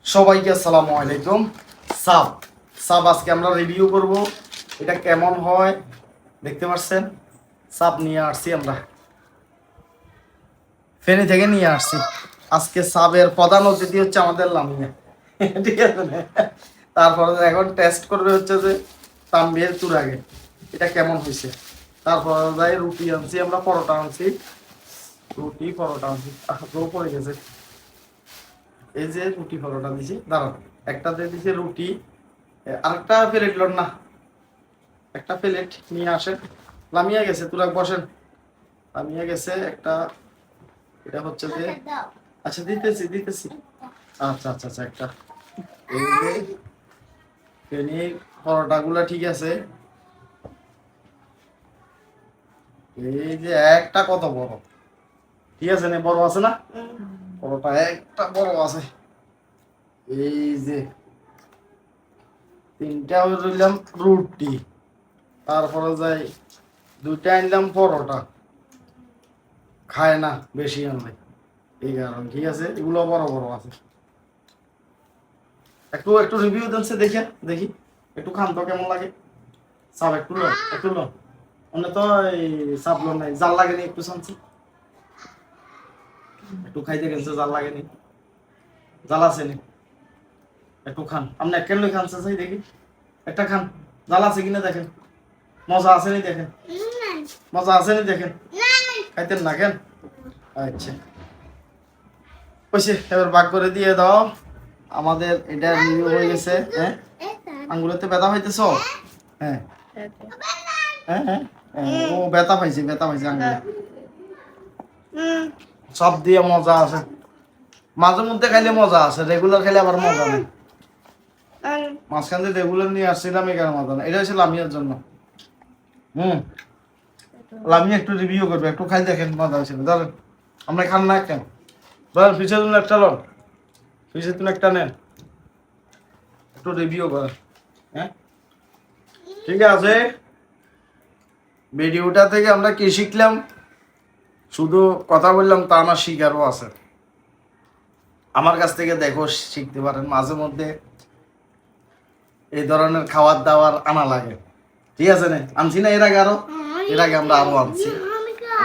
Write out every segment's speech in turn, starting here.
সবাইকে আসসালামু আলাইকুম। সাব সাব আজকে আমরা রিভিউ করব, এটা কেমন হয় দেখতে পাচ্ছেন। সাব নিয়ে আসছি আমরা, ফেনী থেকে নিয়ে আসছি। আজকে সাবের প্রধান অতিথি হচ্ছে আমাদের লামিয়া, ঠিক আছে না? তারপরে এখন টেস্ট করবে হচ্ছে যে তানভীর তুরাগে এটা কেমন হয়েছে। তারপরে যাই রুটি আনছি আমরা, পরোটা আনছি, রুটি পরোটা আনছি। পড়ে গেছে, এই যে রুটি পরোটা দিছি, দাঁড়ান একটাতে দিছে রুটি, আরেকটা প্লেট লোন না, একটা প্লেট নিয়ে আসেন। লামিয়া গেছে, তুরা বসেন, লামিয়া গেছে একটা। এটা হচ্ছে যে আচ্ছা দিতেছি দিতেছি, আচ্ছা আচ্ছা আচ্ছা একটা। এই যে ফেনি পরোটা গুলা ঠিক আছে, এই যে একটা কত বড়, ঠিক আছে না? বড় আছে না পরোটা? একটা বড় আছে। এই যে তিনটা রইলাম রুটি, তারপরে যাই দুইটা আনলাম পরোটা, খায় না বেশি আনলে এই কারণ, ঠিক আছে? এগুলো বড় বড় আছে। একটু একটু রিভিউ দেনছে দেখে দেখি, একটু খান তো কেমন লাগে। সাপ একটু লো, একটু লো। অন্য তো এই সাপ লো নাই, জাল লাগেনি একটু শানছি, একটু খাইতে গেছে জাল লাগেনি, জাল আছে নি? একটু খান, আপনি এক কেন খানছে চাই দেখি, একটা খান, জাল আছে কিনা দেখেন, মজা আছে নি দেখেন, মজা আছে নি দেখেন, খাইতেন না কেন? আচ্ছা ওইসে এবার ভাগ করে দিয়ে দাও। আমাদের এটা রিভিউ হয়ে গেছে। হ্যাঁ, আঙ্গুলেতে ব্যথা হইতেছ? হ্যাঁ হ্যাঁ হ্যাঁ, ও ব্যথা পাইছে, ব্যথা পাইছে আঙ্গুলে। সব দিয়ে মজা আছে, মাঝে মধ্যে খাইলে মজা আছে, রেগুলার খাইলে আবার মজা নেই। মাঝখান দিয়ে রেগুলার নিয়ে আসছিলাম, এখানে মজা নেই। এটা হচ্ছে লামিয়ার জন্য। লামিয়া একটু রিভিউ করবে, একটু খাই দেখেন মজা হয়েছিল। ধরেন আমরা খান না কেন, ধরেন পিছিয়ে তুমি একটা লোন, পিছিয়ে তুমি একটা নেন, একটু রিভিউ করেন। হ্যাঁ ঠিক আছে, ভিডিওটা থেকে আমরা কি শিখলাম? শুধু কথা বললাম তা না, শিখারও আছে। আমার কাছ থেকে দেখো, শিখতে পারেন। মাঝে মধ্যে এই ধরনের খাবার দাবার আনা লাগে, ঠিক আছে না? আনছি না এর আগে, আরো এর আগে আমরা আরো আনছি।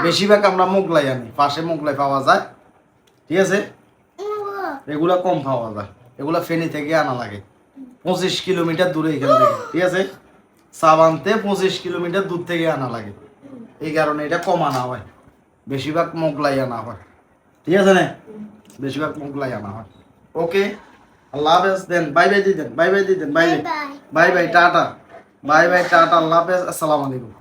বেশিরভাগ আমরা মোগলাই আনি, পাশে মোগলাই পাওয়া যায়, ঠিক আছে? এগুলা কম পাওয়া যায়, এগুলা ফেনী থেকে আনা লাগে, 25 কিলোমিটার দূরে এখান থেকে, ঠিক আছে? সাব আনতে 25 কিলোমিটার দূর থেকে আনা লাগে, এই কারণে এটা কম আনা হয়। বেশিরভাগ মোগলাই আনা হয়, ঠিক আছে না? বেশিরভাগ মোগলাই আনা হয়। ওকে, আল্লাহ হাফেজ। দেন বাই বাই দিয়ে দেন, বাই বাই দিয়ে দেন, বাই বাই, বাই বাই টাটা, বাই বাই টাটা, আল্লাহ হাফেজ, আসসালামু আলাইকুম।